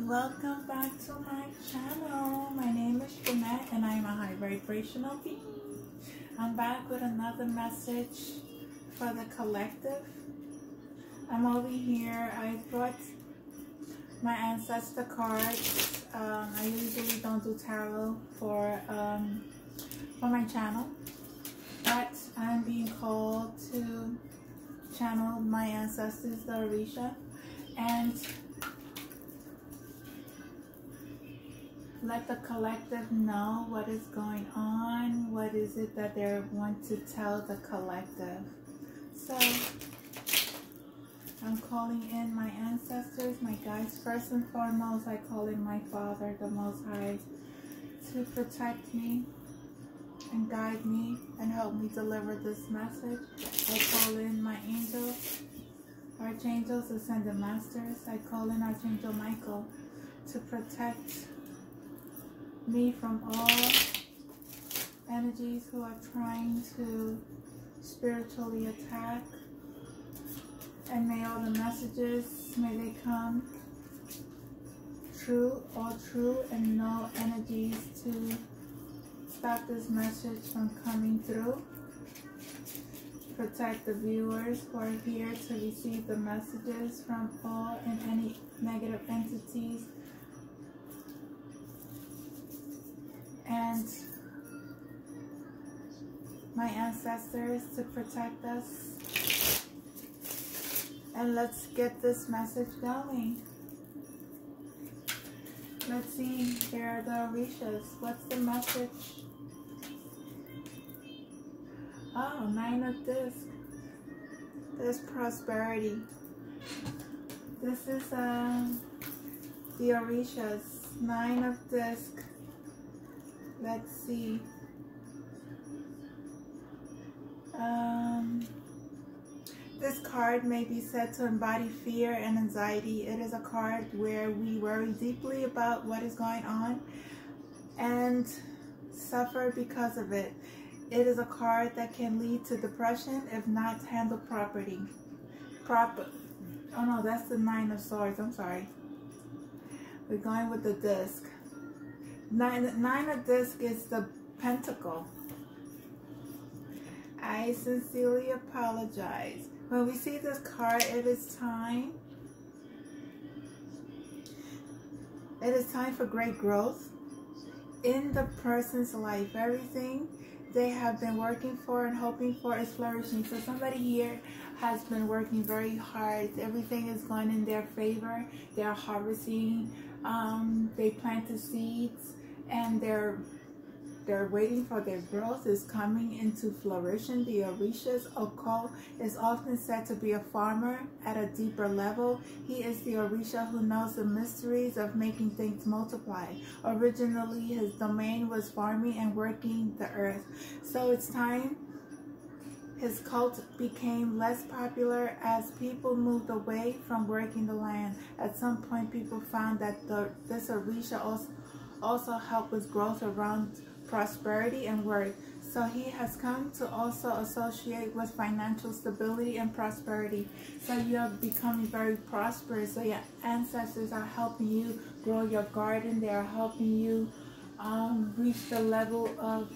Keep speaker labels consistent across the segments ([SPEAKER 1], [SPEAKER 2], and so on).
[SPEAKER 1] Welcome back to my channel. My name is Jeanette and I'm a high vibrational being. I'm back with another message for the collective. I'm over here. I brought my ancestor cards. I usually don't do tarot for my channel, but I'm being called to channel my ancestors, the Orishas, and let the collective know what is going on. What is it that they want to tell the collective? So I'm calling in my ancestors, my guides. First and foremost, I call in my Father, the Most High, to protect me and guide me and help me deliver this message. I call in my angels, archangels, ascended masters. I call in Archangel Michael to protect me from all energies who are trying to spiritually attack. And may all the messages, may they come true, all true, and no energies to stop this message from coming through. Protect the viewers who are here to receive the messages from all and any negative entities. And my ancestors to protect us. And let's get this message going. Let's see, here are the Orishas. What's the message? Oh, 9 of Discs. There's prosperity. This is the Orishas. 9 of Discs. Let's see. This card may be said to embody fear and anxiety. It is a card where we worry deeply about what is going on and suffer because of it. It is a card that can lead to depression if not handled properly. Oh no, that's the 9 of Swords. I'm sorry. We're going with the disc. Nine of Discs is the Pentacle. I sincerely apologize. When we see this card, it is time. It is time for great growth in the person's life. Everything they have been working for and hoping for is flourishing. So somebody here has been working very hard. Everything is going in their favor. They are harvesting. They planted seeds and they're waiting for their growth. Is coming into flourishing. The Orishas occult is often said to be a farmer at a deeper level. He is the Orisha who knows the mysteries of making things multiply. Originally, his domain was farming and working the earth. So it's time his cult became less popular as people moved away from working the land. At some point, people found that this Orisha also helped with growth around prosperity and work. So he has come to also associate with financial stability and prosperity. So you are becoming very prosperous. So your ancestors are helping you grow your garden. They are helping you reach the level of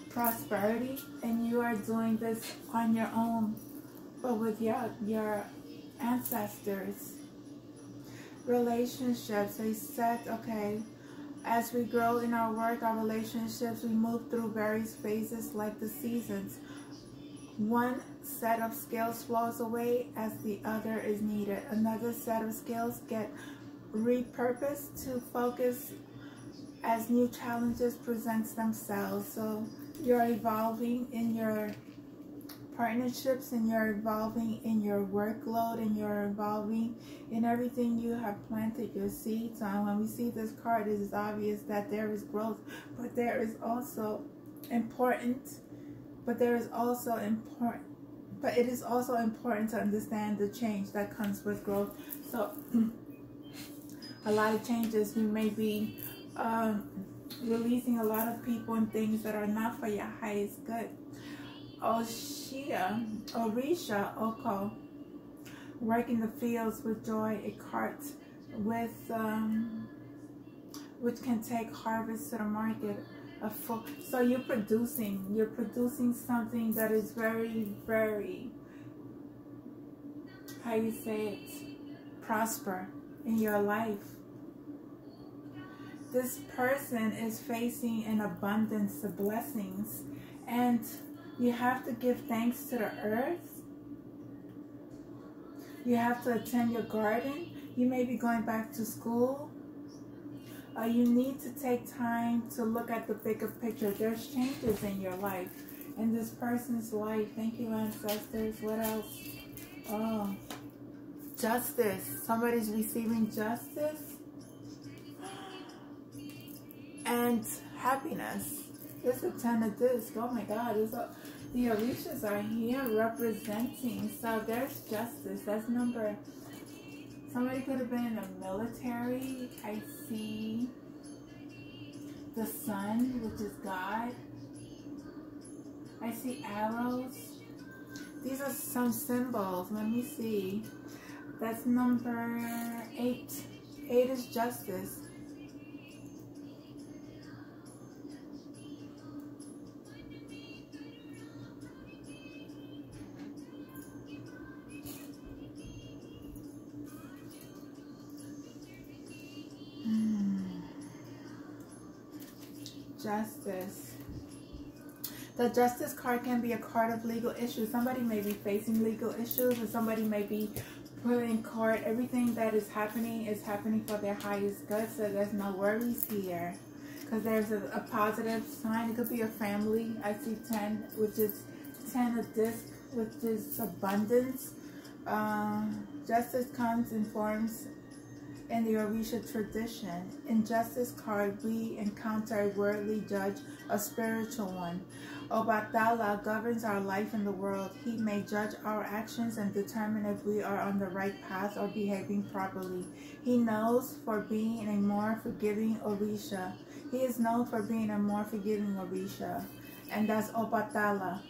[SPEAKER 1] prosperity, and you are doing this on your own, but with your ancestors. Relationships, they said, okay, as we grow in our work, our relationships, we move through various phases like the seasons. One set of skills flows away as the other is needed. Another set of skills get repurposed to focus as new challenges present themselves. So you're evolving in your partnerships, and you're evolving in your workload, and you're evolving in everything you have planted your seeds on. When we see this card, it is obvious that there is growth, but there is also important, but it is also important to understand the change that comes with growth. So a lot of changes. You may be releasing a lot of people and things that are not for your highest good. Orisha, Oko, work in the fields with joy, a cart with which can take harvest to the market. So you're producing something that is very, very, how you say it, prosper in your life. This person is facing an abundance of blessings, and you have to give thanks to the earth. You have to attend your garden. You may be going back to school. You need to take time to look at the bigger picture. There's changes in your life, in this person's life. Thank you, ancestors. What else? Oh, justice. Somebody's receiving justice and happiness. It's a 10 of discs. Oh my God. The Orishas are here representing. So there's justice. That's number. Somebody could have been in the military. I see the sun, which is God. I see arrows. These are some symbols. Let me see. That's number 8. 8 is justice. Justice. The justice card can be a card of legal issues. Somebody may be facing legal issues, or somebody may be putting in court. Everything that is happening for their highest good, so there's no worries here. Because there's a positive sign. It could be a family. I see 10, which is 10 of disc, which is abundance. Justice comes in forms in the Orisha tradition. In Justice card, we encounter a worldly judge, a spiritual one. Obatala governs our life in the world. He may judge our actions and determine if we are on the right path or behaving properly. He knows for being a more forgiving Orisha. He is known for being a more forgiving Orisha, and that's Obatala.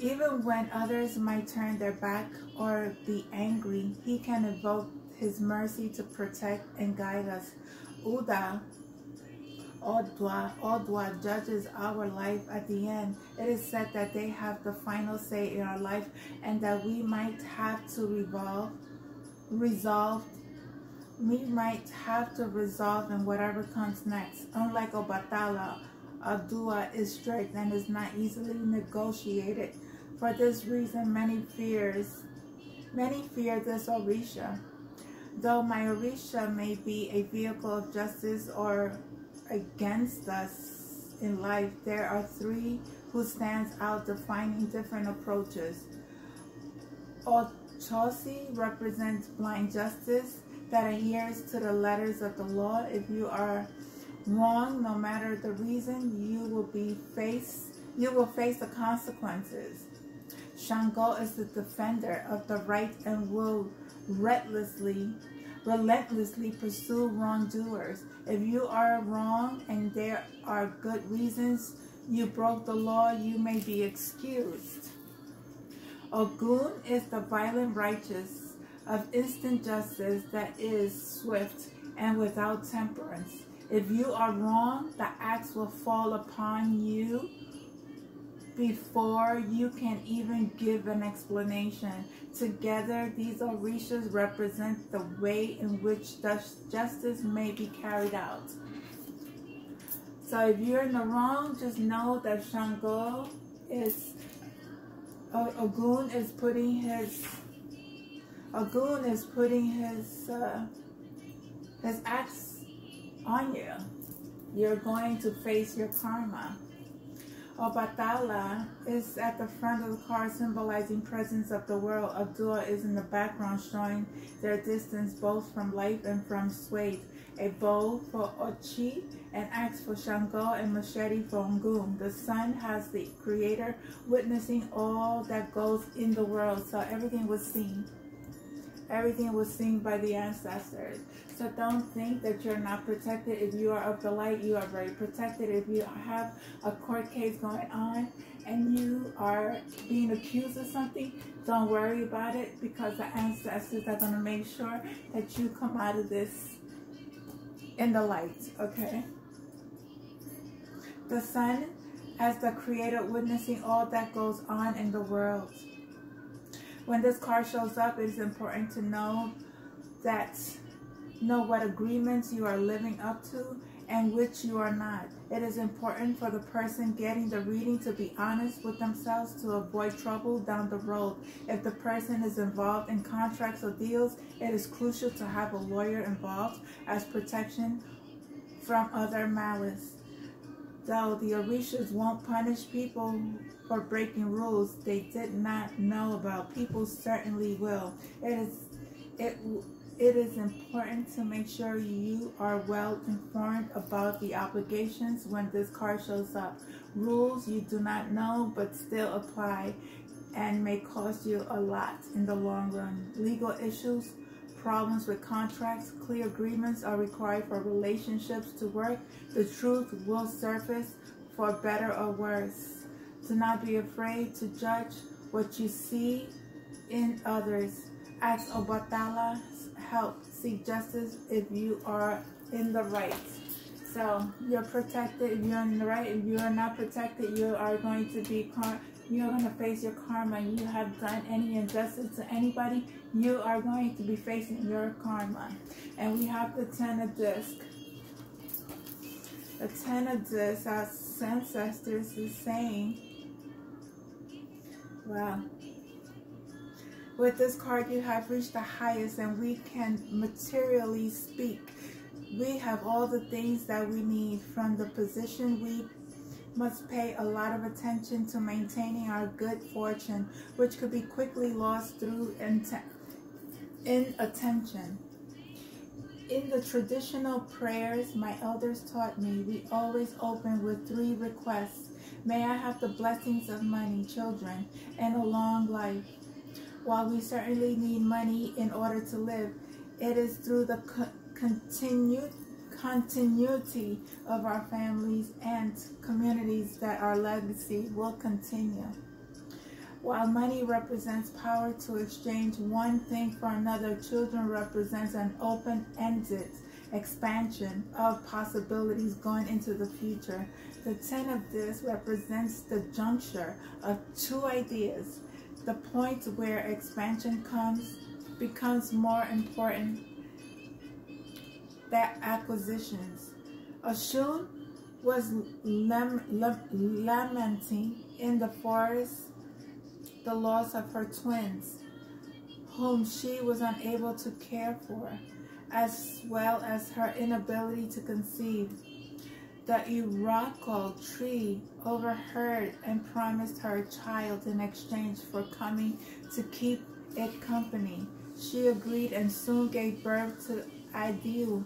[SPEAKER 1] Even when others might turn their back or be angry, he can evoke his mercy to protect and guide us. Uda, Odwa judges our life at the end. It is said that they have the final say in our life, and that we might have to resolve in whatever comes next. Unlike Obatala, Adua is strict and is not easily negotiated. For this reason, many fear this Orisha. Though my Orisha may be a vehicle of justice or against us in life, there are 3 who stands out, defining different approaches. Ochosi represents blind justice that adheres to the letters of the law. If you are wrong, no matter the reason, you will face the consequences. Shango is the defender of the right and will relentlessly pursue wrongdoers. If you are wrong and there are good reasons you broke the law, you may be excused. Ogun is the violent righteous of instant justice that is swift and without temperance. If you are wrong, the axe will fall upon you before you can even give an explanation. Together, these Orishas represent the way in which justice may be carried out. So if you're in the wrong, just know that Shango is, Ogun is putting his axe on you. You're going to face your karma. Obatala is at the front of the card, symbolizing presence of the world. Abdua is in the background, showing their distance both from life and from sway. A bow for Ochi, an axe for Shango, and machete for Ngum. The sun has the creator witnessing all that goes in the world. So everything was seen. Everything was seen by the ancestors. So don't think that you're not protected. If you are of the light, you are very protected. If you have a court case going on and you are being accused of something, don't worry about it, because the ancestors are going to make sure that you come out of this in the light, okay? The sun as the creator witnessing all that goes on in the world. When this card shows up, it is important to know what agreements you are living up to and which you are not. It is important for the person getting the reading to be honest with themselves to avoid trouble down the road. If the person is involved in contracts or deals, it is crucial to have a lawyer involved as protection from other malice. Though the Orishas won't punish people for breaking rules they did not know about, people certainly will. It is important to make sure you are well informed about the obligations when this card shows up. Rules you do not know but still apply and may cost you a lot in the long run. Legal issues, problems with contracts, clear agreements are required for relationships to work. The truth will surface for better or worse. Do not be afraid to judge what you see in others. Ask Obatala's help. Seek justice if you are in the right. So you're protected if you're in the right. If you are not protected, you are going to face your karma. You have done any injustice to anybody, you are going to be facing your karma. And we have the 10 of disc. The 10 of disc, our ancestors is saying, wow. With this card, you have reached the highest, and we can materially speak. We have all the things that we need. From the position, we must pay a lot of attention to maintaining our good fortune, which could be quickly lost through inattention. In the traditional prayers my elders taught me, we always open with 3 requests. May I have the blessings of money, children, and a long life. While we certainly need money in order to live, it is through the continuity of our families and communities that our legacy will continue. While money represents power to exchange one thing for another, children represents an open-ended expansion of possibilities going into the future. The 10 of this represents the juncture of 2 ideas, the point where expansion becomes more important than acquisitions. Oshun was lamenting in the forest the loss of her twins, whom she was unable to care for, as well as her inability to conceive. The Irako tree overheard and promised her a child in exchange for coming to keep it company. She agreed and soon gave birth to Adiu.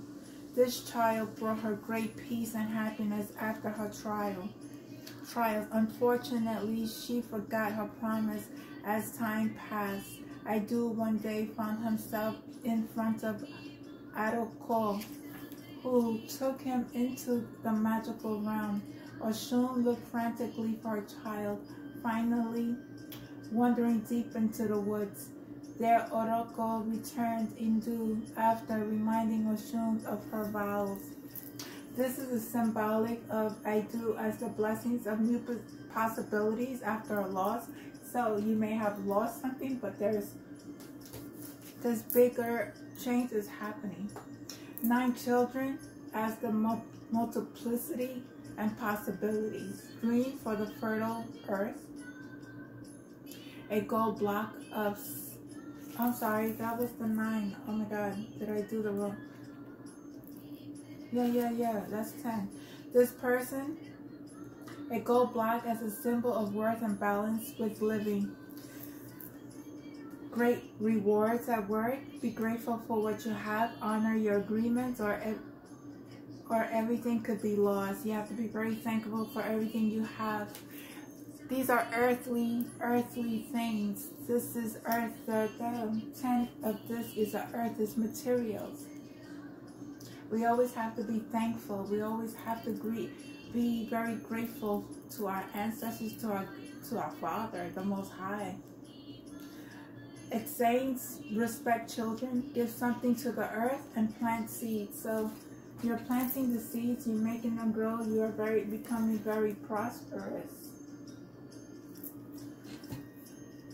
[SPEAKER 1] This child brought her great peace and happiness after her trials. Unfortunately, she forgot her promise as time passed. Adiu one day found himself in front of Aroko, who took him into the magical realm. Oshun looked frantically for her child, finally wandering deep into the woods. There Oroko returned Indu after reminding Oshun of her vows. This is a symbolic of Aidu as the blessings of new possibilities after a loss. So you may have lost something, but there's this bigger change is happening. 9 children as the multiplicity and possibilities. Green for the fertile earth. A gold block of, I'm sorry, that was the 9. Oh my God, did I do the wrong? Yeah, that's 10. This person, a gold block as a symbol of worth and balance with living. Great rewards at work. Be grateful for what you have. Honor your agreements, or everything could be lost. You have to be very thankful for everything you have. These are earthly things. This is earth. The 10 of this is earth, is materials. We always have to be thankful. We always have to be very grateful to our ancestors, to our Father, the Most High. It's saints, respect children, give something to the earth, and plant seeds. So you're planting the seeds, you're making them grow, you are becoming very prosperous.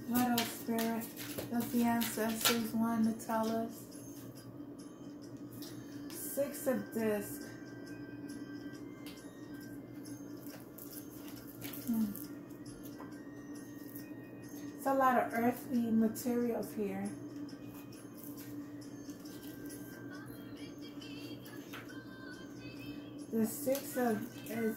[SPEAKER 1] What else, Spirit, does the ancestors want to tell us? Six of Discs. It's a lot of earthly materials here. The Six of is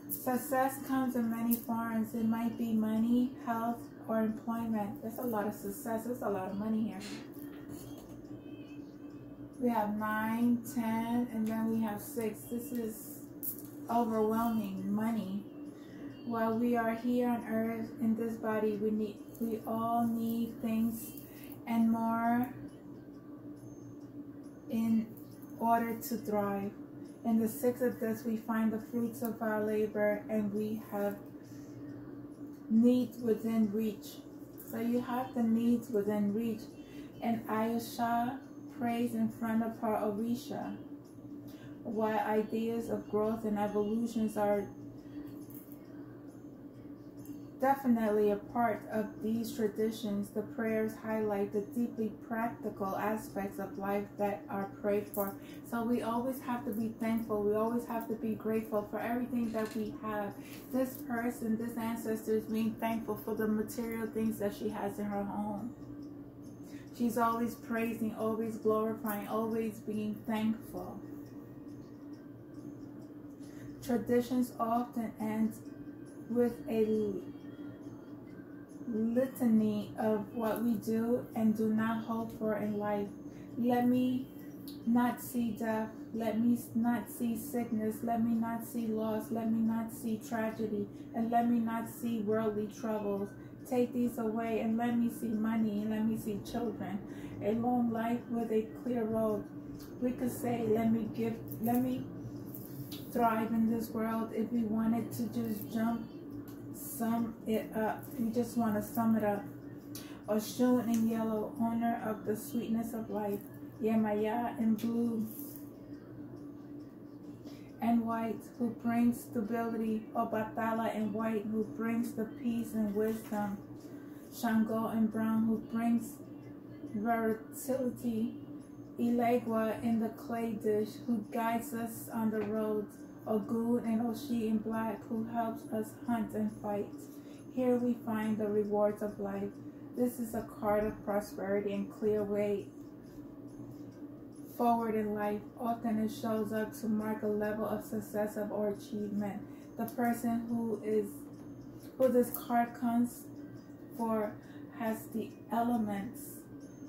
[SPEAKER 1] success comes in many forms. It might be money, health, or employment. There's a lot of success. There's a lot of money here. We have 9, 10, and then we have 6. This is overwhelming money. While we are here on earth in this body, we all need things and more in order to thrive. In the Six of Discs, we find the fruits of our labor, and we have needs within reach. So you have the needs within reach. And Ayesha prays in front of her Orisha. While ideas of growth and evolutions are definitely a part of these traditions, the prayers highlight the deeply practical aspects of life that are prayed for. So we always have to be thankful. We always have to be grateful for everything that we have. This person, this ancestor is being thankful for the material things that she has in her home. She's always praising, always glorifying, always being thankful. Traditions often end with a litany of what we do and do not hope for in life. Let me not see death. Let me not see sickness. Let me not see loss. Let me not see tragedy. And let me not see worldly troubles. Take these away and let me see money and let me see children. A long life with a clear road. We could say, let me thrive in this world. If we wanted to just sum it up. We just want to sum it up. Oshun in yellow, owner of the sweetness of life. Yemaya in blue and white, who brings stability. Obatala in white, who brings the peace and wisdom. Shango in brown, who brings versatility. Ilegua in the clay dish, who guides us on the roads. Ogun and Oshi in black, who helps us hunt and fight. Here we find the rewards of life. This is a card of prosperity and clear way forward in life. Often it shows up to mark a level of success or achievement. The person who this card comes for has the elements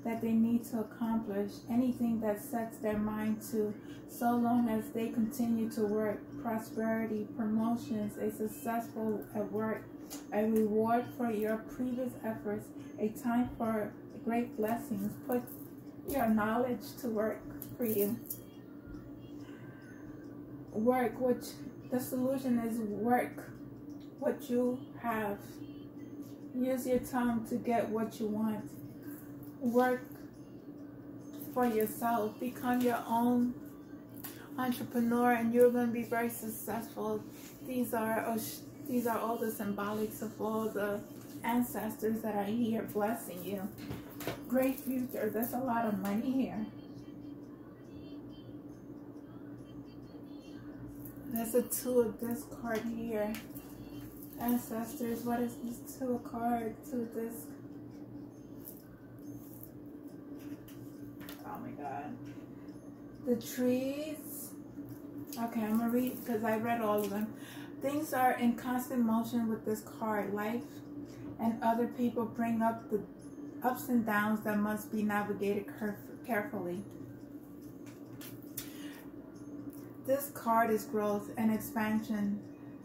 [SPEAKER 1] that they need to accomplish, anything that sets their mind to, so long as they continue to work. Prosperity, promotions, a successful at work, a reward for your previous efforts, a time for great blessings. Put your knowledge to work for you. Work, which the solution is work what you have. Use your tongue to get what you want. Work for yourself. Become your own entrepreneur, and you're going to be very successful. These are all the symbolics of all the ancestors that are here blessing you. Great future. There's a lot of money here. There's a 2 of this card here. Ancestors, what is this 2 of card? 2 of this. Oh my God. The trees. Okay, I'm going to read because I read all of them. Things are in constant motion with this card. Life and other people bring up the ups and downs that must be navigated carefully. This card is growth and expansion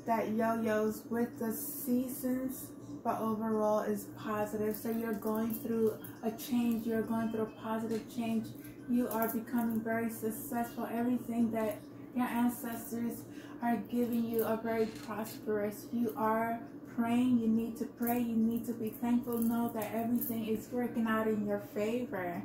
[SPEAKER 1] that yo-yos with the seasons but overall is positive. So you're going through a change. You're going through a positive change. You are becoming very successful. Everything that your ancestors are giving you are very prosperous. You are praying. You need to pray. You need to be thankful. Know that everything is working out in your favor.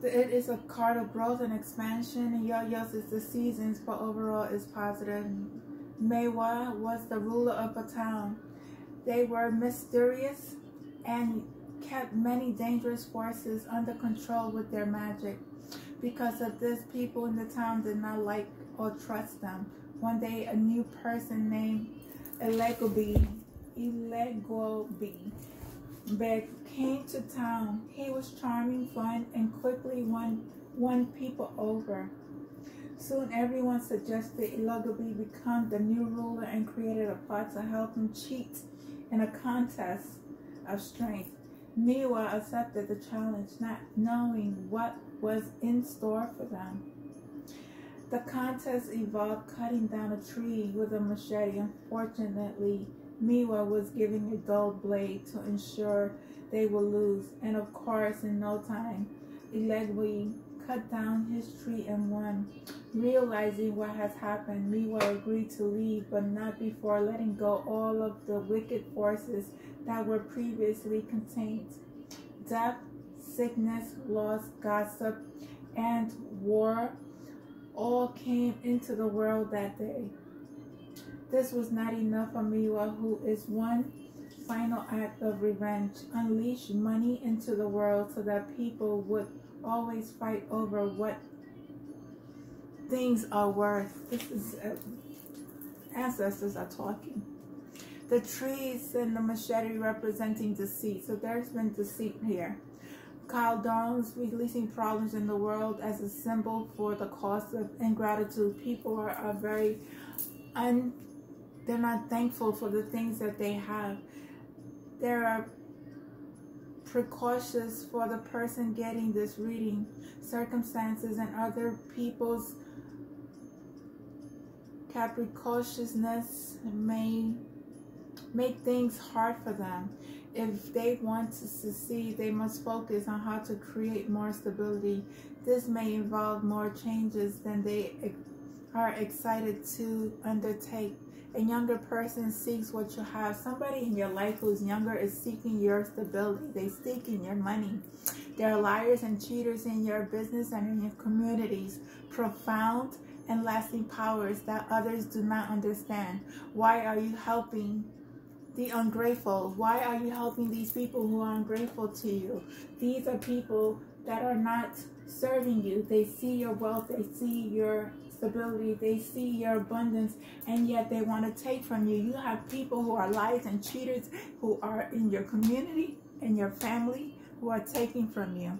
[SPEAKER 1] It is a card of growth and expansion, and yo-yos is the seasons, but overall is positive. Mewa was the ruler of a town. They were mysterious and kept many dangerous forces under control with their magic. Because of this, people in the town did not like or trust them. One day, a new person named Elegobi came to town. He was charming, fun, and quickly won people over. Soon everyone suggested Elegobi become the new ruler and created a plot to help him cheat in a contest of strength. Miwa accepted the challenge, not knowing what was in store for them. The contest involved cutting down a tree with a machete. Unfortunately, Miwa was given a dull blade to ensure they will lose, and of course, in no time, Elegwe cut down his tree and won. Realizing what has happened, Miwa agreed to leave, but not before letting go all of the wicked forces that were previously contained. Death, sickness, loss, gossip, and war all came into the world that day. This was not enough for Miwa, who is one final act of revenge. Unleash money into the world so that people would always fight over what things are worth. This is ancestors are talking. The trees and the machete representing deceit. So there's been deceit here. Calderones releasing problems in the world as a symbol for the cost of ingratitude. People are very they're not thankful for the things that they have. There are precautions for the person getting this reading. Circumstances and other people's capriciousness may make things hard for them. If they want to succeed, they must focus on how to create more stability. This may involve more changes than they are excited to undertake. A younger person seeks what you have. Somebody in your life who's younger is seeking your stability. They're seeking your money. There are liars and cheaters in your business and in your communities. Profound and lasting powers that others do not understand. Why are you helping the ungrateful? Why are you helping these people who are ungrateful to you? These are people that are not serving you. They see your wealth. They see your stability. They see your abundance, and yet they want to take from you. You have people who are liars and cheaters who are in your community and your family who are taking from you.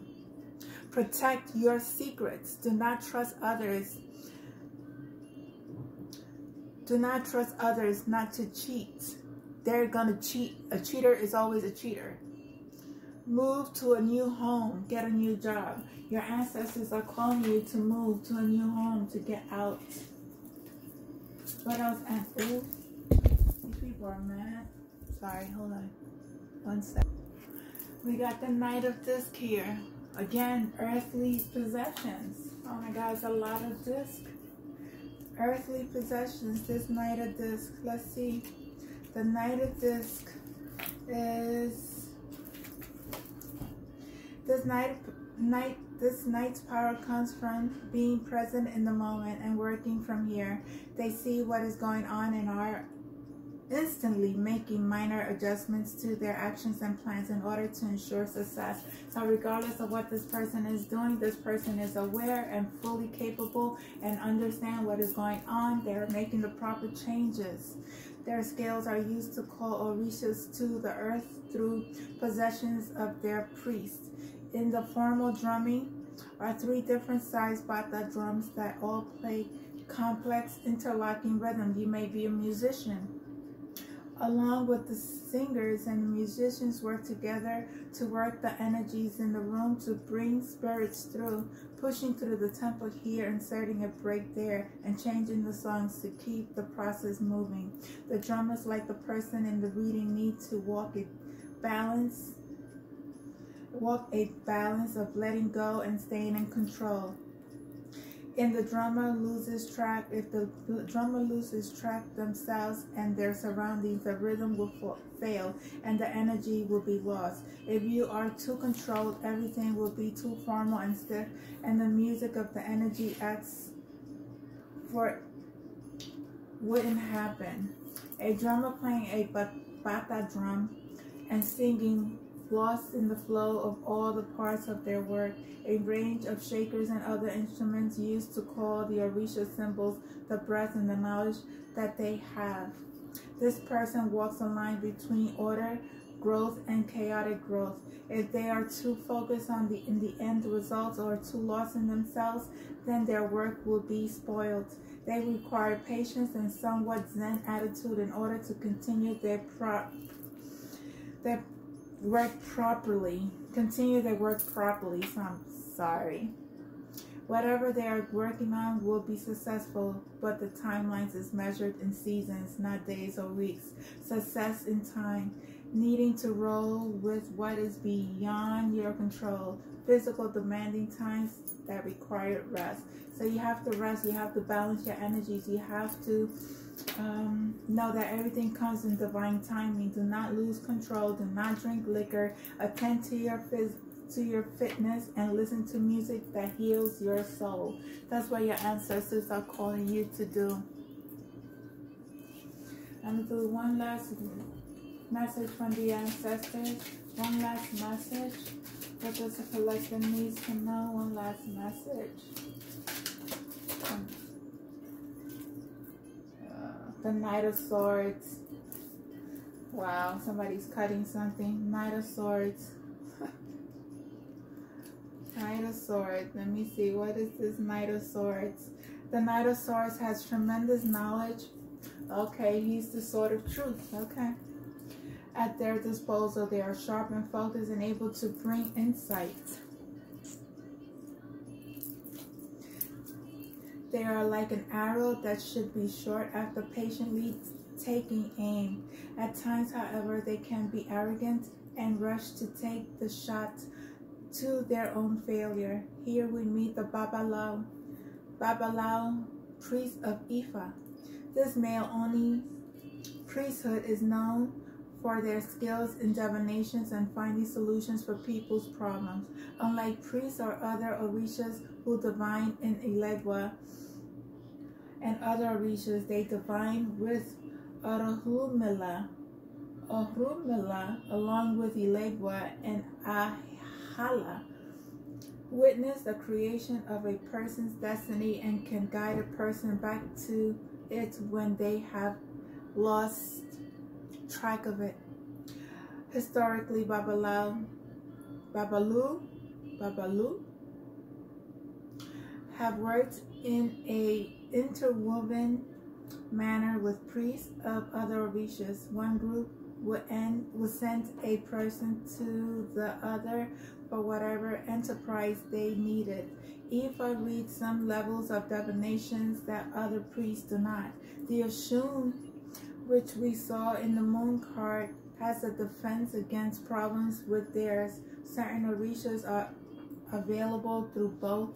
[SPEAKER 1] Protect your secrets. Do not trust others. Do not trust others not to cheat. They're going to cheat. A cheater is always a cheater. Move to a new home. Get a new job. Your ancestors are calling you to move to a new home, to get out. What else? And ooh, these people are mad. Sorry, hold on. 1 sec. We got the Knight of Disc here. Again, earthly possessions. Oh my God, it's a lot of disc. Earthly possessions. This Knight of Disc. Let's see. The Knight of Disc is this knight's power comes from being present in the moment and working from here. They see what is going on and are instantly making minor adjustments to their actions and plans in order to ensure success. So regardless of what this person is doing, this person is aware and fully capable and understand what is going on. They're making the proper changes. Their scales are used to call Orishas to the earth through possessions of their priests. In the formal drumming are 3 different sized bata drums that all play complex interlocking rhythm. You may be a musician. along with the singers and the musicians, work together to work the energies in the room to bring spirits through, pushing through the temple here, inserting a break there, and changing the songs to keep the process moving. The drummers, like the person in the reading, need to walk a balance of letting go and staying in control. If the drummer loses track themselves and their surroundings, the rhythm will fail and the energy will be lost. If you are too controlled, everything will be too formal and stiff, and the music of the energy acts for wouldn't happen. A drummer playing a bata drum and singing, lost in the flow of all the parts of their work, a range of shakers and other instruments used to call the Orishas symbols the breath and the knowledge that they have. This person walks a line between order, growth, and chaotic growth. If they are too focused on the end results or too lost in themselves, then their work will be spoiled. They require patience and somewhat Zen attitude in order to continue their work properly. Whatever they are working on will be successful, but the timelines is measured in seasons, not days or weeks. Success in time, needing to roll with what is beyond your control. Physical demanding times that require rest. So you have to rest, you have to balance your energies, you have to know that everything comes in divine timing. Do not lose control, do not drink liquor, attend to your fitness, and listen to music that heals your soul. That's what your ancestors are calling you to do. I'm going to do one last message from the ancestors. One last message. What does the collective needs to know? One last message. The Knight of Swords. Wow, somebody's cutting something. Knight of Swords. Knight of Swords. Let me see. What is this Knight of Swords? The Knight of Swords has tremendous knowledge. Okay, he's the sword of truth. Okay. At their disposal, they are sharp and focused and able to bring insight. They are like an arrow that should be short after patiently taking aim. At times, however, they can be arrogant and rush to take the shot to their own failure. Here we meet the Babalao, priest of Ifa. This male-only priesthood is known for their skills in divinations and finding solutions for people's problems. Unlike priests or other Orishas who divine in Ilegwa and other Orishas, they divine with Orahumila along with Ilegwa and Ahala. Witness the creation of a person's destiny and can guide a person back to it when they have lost track of it. Historically, Babalu have worked in a interwoven manner with priests of other Orishas. One group would send a person to the other for whatever enterprise they needed. Ifa reads some levels of divinations that other priests do not. The Oshun, which we saw in the moon card, has a defense against problems with theirs. Certain Orishas are available through both,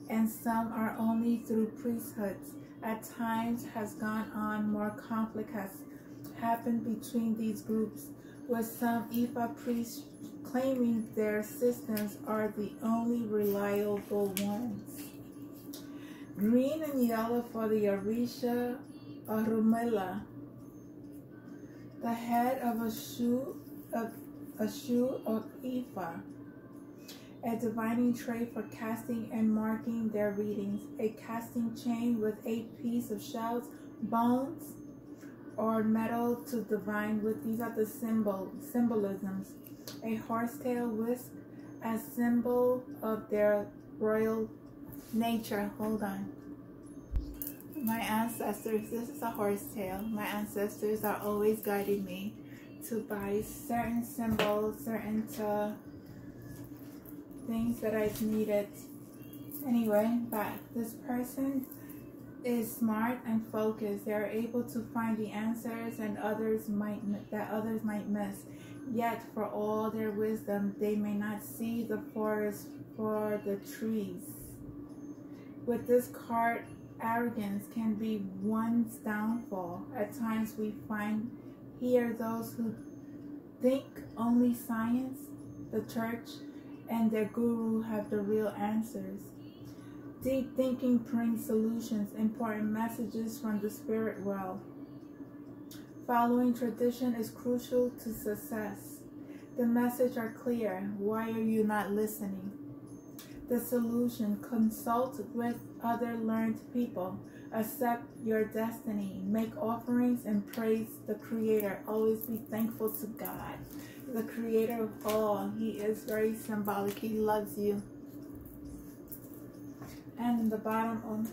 [SPEAKER 1] and some are only through priesthoods. At times has gone on, more conflict has happened between these groups, with some Ifa priests claiming their systems are the only reliable ones. Green and yellow for the Orisha Orumila, the head of a shoe of Ifa, a divining tray for casting and marking their readings, a casting chain with 8 pieces of shells, bones, or metal to divine with. These are the symbolisms. A horsetail whisk as symbol of their royal nature. Hold on. My ancestors, this is a horse tail. My ancestors are always guiding me to buy certain symbols, certain things that I've needed. Anyway, back. This person is smart and focused. They are able to find the answers and others might miss. Yet, for all their wisdom, they may not see the forest for the trees. With this card, arrogance can be one's downfall. At times we hear those who think only science, the church, and their guru have the real answers. Deep thinking brings solutions, important messages from the spirit world. Following tradition is crucial to success. The messages are clear. Why are you not listening? The solution: consult with other learned people. Accept your destiny. Make offerings and praise the Creator. Always be thankful to God, the Creator of all. He is very symbolic. He loves you. And in the bottom of,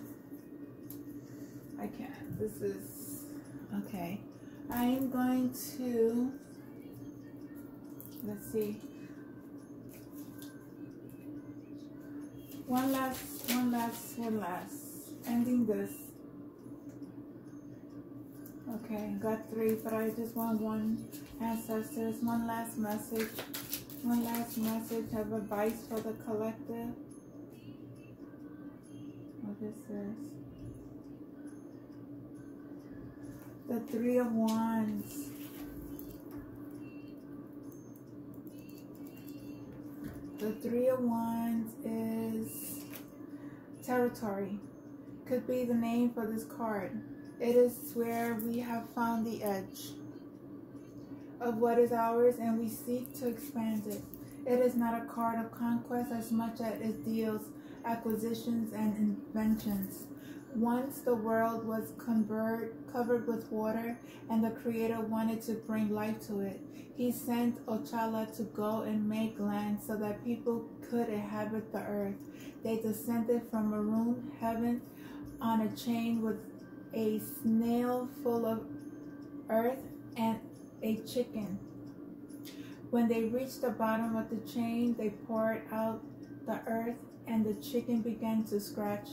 [SPEAKER 1] I can't, this is, okay. I am going to, let's see. One last. Ending this. Okay, got 3, but I just want one. Ancestors, one last message. One last message of advice for the collective. What is this? The 3 of Wands. The 3 of Wands is territory. Could be the name for this card. It is where we have found the edge of what is ours and we seek to expand it. It is not a card of conquest as much as it deals acquisitions and inventions. Once the world was covered with water and the Creator wanted to bring life to it, He sent Ochala to go and make land so that people could inhabit the earth. They descended from maroon heaven on a chain with a snail full of earth and a chicken. When they reached the bottom of the chain, they poured out the earth and the chicken began to scratch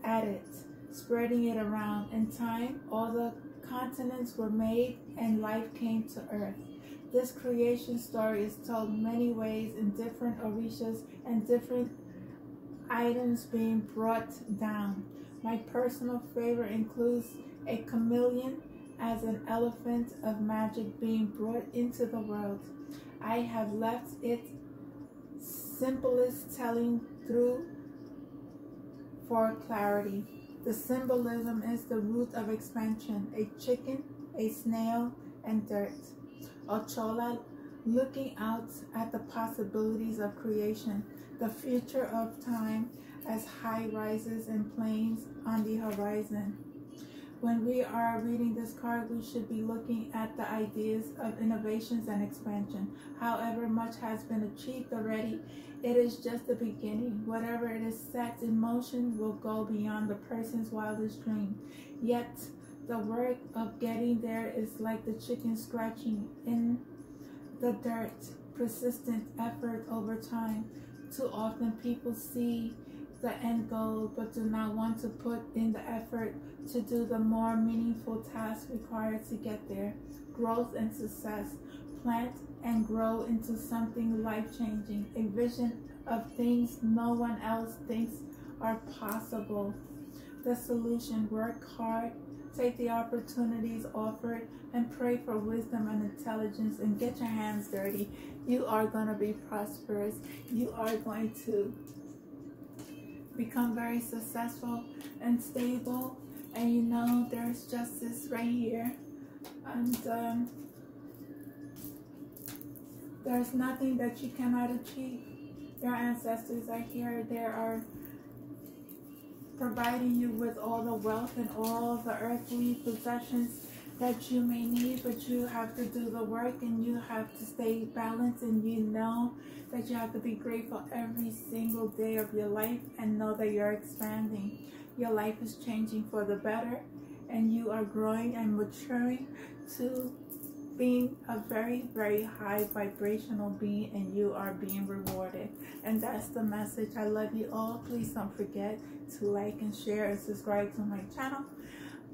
[SPEAKER 1] at it, spreading it around. In time, all the continents were made and life came to earth. This creation story is told many ways in different Orishas and different items being brought down. My personal favorite includes a chameleon as an elephant of magic being brought into the world. I have left it simplest telling through for clarity. The symbolism is the root of expansion: a chicken, a snail, and dirt. Ochola looking out at the possibilities of creation, the future of time as high rises and plains on the horizon. When we are reading this card, we should be looking at the ideas of innovations and expansion. However much has been achieved already, it is just the beginning. Whatever it is set in motion will go beyond the person's wildest dream. Yet, the work of getting there is like the chicken scratching in the dirt, persistent effort over time. Too often people see the end goal but do not want to put in the effort to do the more meaningful tasks required to get there. Growth and success. Plant and grow into something life-changing, a vision of things no one else thinks are possible. The solution: work hard, take the opportunities offered, and pray for wisdom and intelligence, and get your hands dirty. You are going to be prosperous. You are going to become very successful and stable. And you know there's justice right here. And there's nothing that you cannot achieve. Your ancestors are here. They are providing you with all the wealth and all the earthly possessions that you may need, but you have to do the work and you have to stay balanced, and you know that you have to be grateful every single day of your life and know that you're expanding. Your life is changing for the better, and you are growing and maturing to being a very, very high vibrational being, and you are being rewarded. And that's the message. I love you all. Please don't forget to like and share and subscribe to my channel.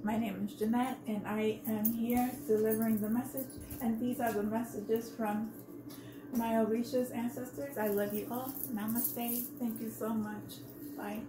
[SPEAKER 1] My name is Jeanette, and I am here delivering the message. And these are the messages from my Orishas ancestors. I love you all. Namaste. Thank you so much. Bye.